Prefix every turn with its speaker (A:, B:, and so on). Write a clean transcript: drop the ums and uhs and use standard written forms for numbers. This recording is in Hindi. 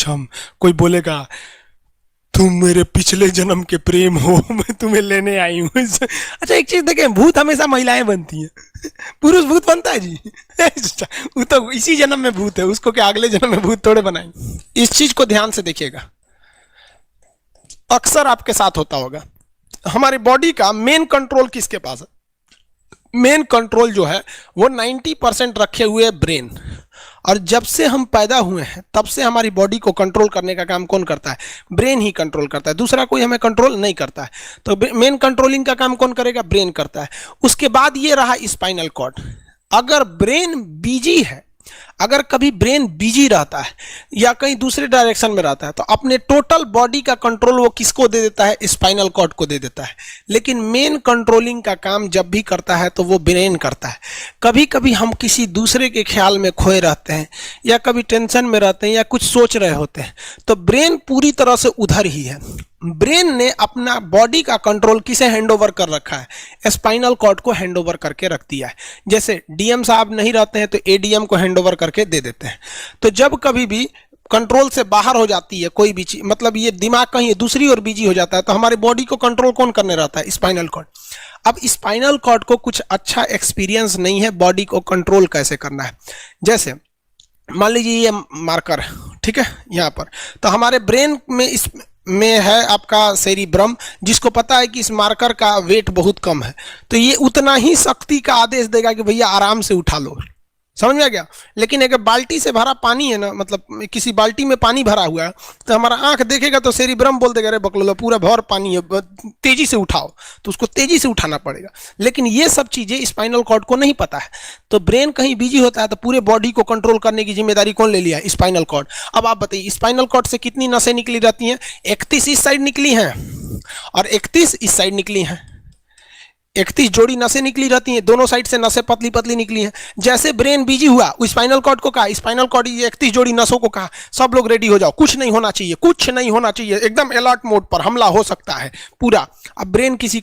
A: छम। कोई बोलेगा तुम मेरे पिछले जन्म के प्रेम हो, मैं तुम्हें लेने आई हूँ। अच्छा एक चीज देखें, भूत हमेशा महिलाएं बनती हैं, पुरुष भूत बनता है जी? वो तो इसी जन्म में भूत है, उसको क्या अगले जन्म में भूत थोड़े बनाएंगे। इस चीज को ध्यान से देखिएगा, अक्सर आपके साथ होता होगा। हमारी बॉडी का मेन कंट्रोल किसके पास है? मेन कंट्रोल जो है वो 90% रखे हुए ब्रेन। और जब से हम पैदा हुए हैं तब से हमारी बॉडी को कंट्रोल करने का काम कौन करता है? ब्रेन ही कंट्रोल करता है, दूसरा कोई हमें कंट्रोल नहीं करता है। तो मेन कंट्रोलिंग का काम कौन करेगा? ब्रेन करता है। उसके बाद ये रहा स्पाइनल कॉर्ड। अगर ब्रेन बिजी है, अगर कभी ब्रेन बिजी रहता है या कहीं दूसरे डायरेक्शन में रहता है, तो अपने टोटल बॉडी का कंट्रोल वो किसको दे देता है? स्पाइनल कॉर्ड को दे देता है। लेकिन मेन कंट्रोलिंग का काम जब भी करता है तो वो ब्रेन करता है। कभी कभी हम किसी दूसरे के ख्याल में खोए रहते हैं या कभी टेंशन में रहते हैं या कुछ सोच रहे होते हैं, तो ब्रेन पूरी तरह से उधर ही है। ब्रेन ने अपना बॉडी का कंट्रोल किसे हैंडओवर कर रखा है? स्पाइनल कॉर्ड को हैंडओवर करके रख दिया है। जैसे डीएम साहब नहीं रहते हैं तो एडीएम को हैंडओवर करके दे देते हैं। तो जब कभी भी कंट्रोल से बाहर हो जाती है कोई भी चीज, मतलब ये दिमाग कहीं दूसरी ओर बिजी हो जाता है, तो हमारी बॉडी को कंट्रोल कौन करने रहता है? Spinal cord. अब स्पाइनल कॉर्ड को कुछ अच्छा एक्सपीरियंस नहीं है बॉडी को कंट्रोल कैसे करना है। जैसे मान लीजिए ये मार्कर, ठीक है, यहाँ पर, तो हमारे ब्रेन में इस में है आपका सेरिब्रम, जिसको पता है कि इस मार्कर का वेट बहुत कम है, तो ये उतना ही शक्ति का आदेश देगा कि भैया आराम से उठा लो। समझ में आ गया? लेकिन अगर बाल्टी से भरा पानी है ना, मतलब किसी बाल्टी में पानी भरा हुआ है, तो हमारा आंख देखेगा तो सेरिब्रम बोल देगा अरे बकलोला पूरा भर पानी है, तेजी से उठाओ, तो उसको तेजी से उठाना पड़ेगा। लेकिन ये सब चीजें स्पाइनल कॉर्ड को नहीं पता है, तो ब्रेन कहीं बिजी होता है तो पूरे बॉडी को कंट्रोल करने की जिम्मेदारी कौन ले लिया? Spinal cord. अब आप बताइए स्पाइनल कॉर्ड से कितनी नसें निकली जाती हैं? 31 इस साइड निकली हैं और 31 इस साइड निकली हैं। 31 जोड़ी नसें निकली रहती हैं, दोनों साइड से नसें पतली पतली निकली हैं। जैसे ब्रेन बिजी हुआ, स्पाइनल कॉर्ड को कहा, स्पाइनल कॉर्ड 31 जोड़ी नसों को कहा सब लोग रेडी हो जाओ, कुछ नहीं होना चाहिए, कुछ नहीं होना चाहिए, एकदम अलर्ट मोड पर, हमला हो सकता है पूरा। अब ब्रेन किसी